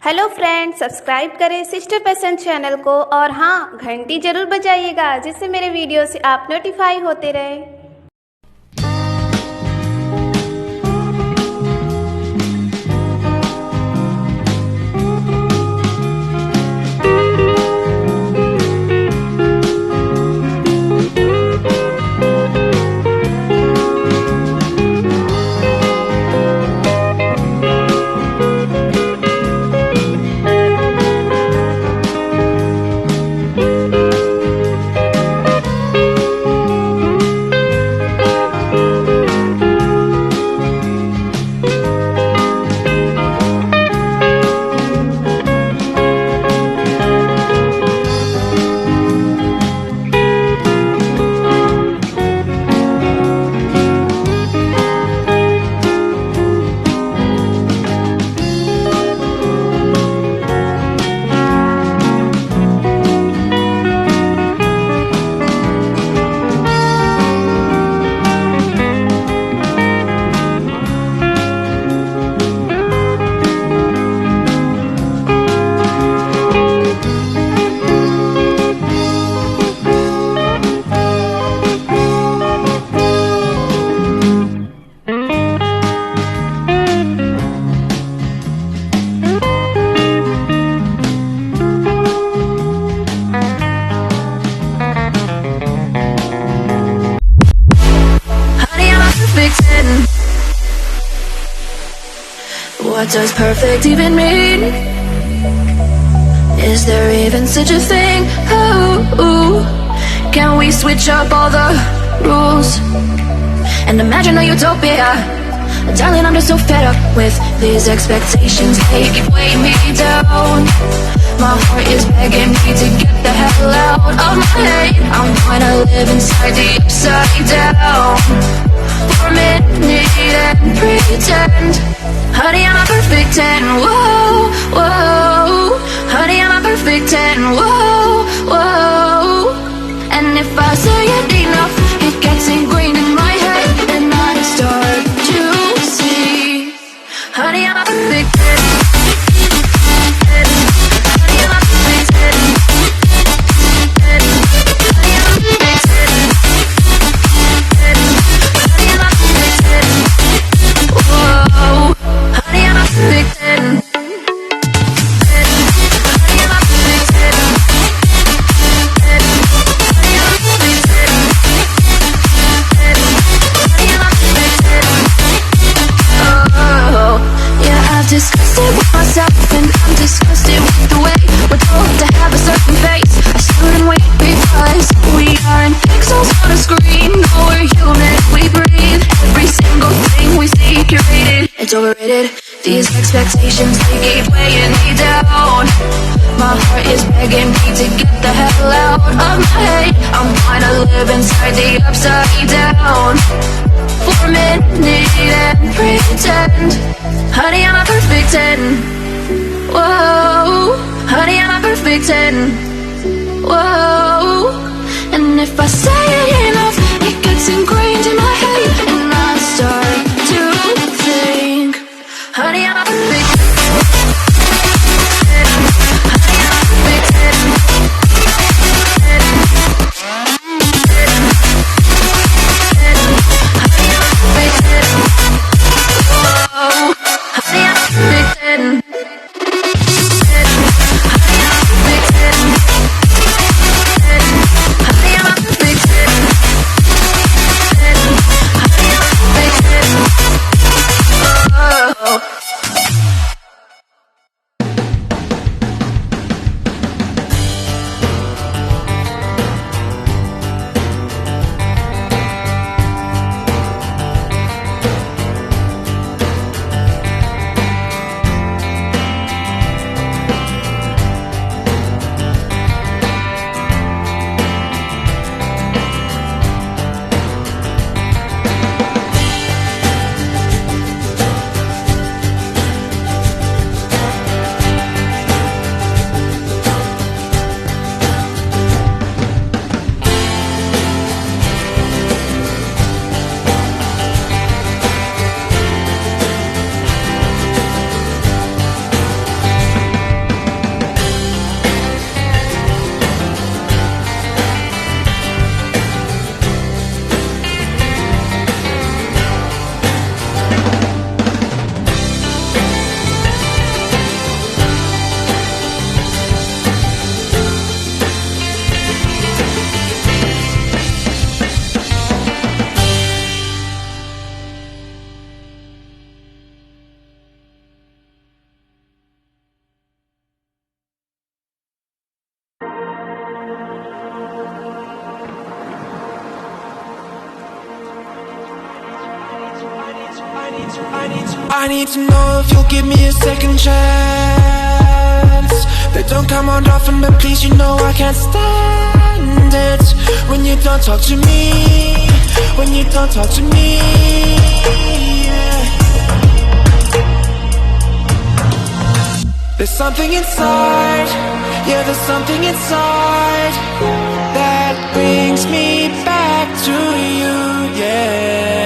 Hello friends, subscribe करें sister passion channel को और हाँ, घंटी जरूर बजाइएगा जिससे मेरे वीडियो से आप नोटिफाई होते रहे। What does perfect even mean? Is there even such a thing? Oh, can we switch up all the rules and imagine a utopia? Darling, I'm just so fed up with these expectations. They keep weighing me down. My heart is begging me to get the hell out of my head. I'm trying to live inside the upside down for a minute and pretend. Honey, I'm a perfect 10, whoa, whoa. Honey, I'm a perfect 10, whoa, whoa. And if I say it enough, it gets ingrained in my head, and I start to see. Honey, I'm a perfect 10. Honey, I'm a perfect 10. Honey, I'm a perfect 10. Honey, I'm a perfect 10. Whoa. Honey, I'm a perfect 10. Honey, I'm a perfect 10. Honey, I'm a perfect 10. Honey, I'm a perfect 10. Oh, yeah, I've discussed it with myself, and I'm disgusted with the way we're told to have a certain face. I stood and wait because we aren't pixels on a screen. No, we're human, we breathe. Every single thing we see curated. It's overrated. These expectations, they keep weighing me down. My heart is begging me to get the hell out of my head. I'm trying to live inside the upside down for a minute and pretend. Honey, I'm a perfect 10. Whoa. Honey, I'm a perfect 10. Whoa. And if I say it enough, it gets ingrained in my head, and I start to think. Honey, I'm a perfect 10. Honey, I'm a perfect 10. Honey, I'm a perfect 10. Whoa. Honey, I'm a perfect 10. Honey, I'm a perfect 10. Honey, I'm a perfect 10. I need to know if you'll give me a second chance. They don't come around often, but please, you know I can't stand it when you don't talk to me, when you don't talk to me, yeah. There's something inside, yeah, there's something inside that brings me back to you, yeah.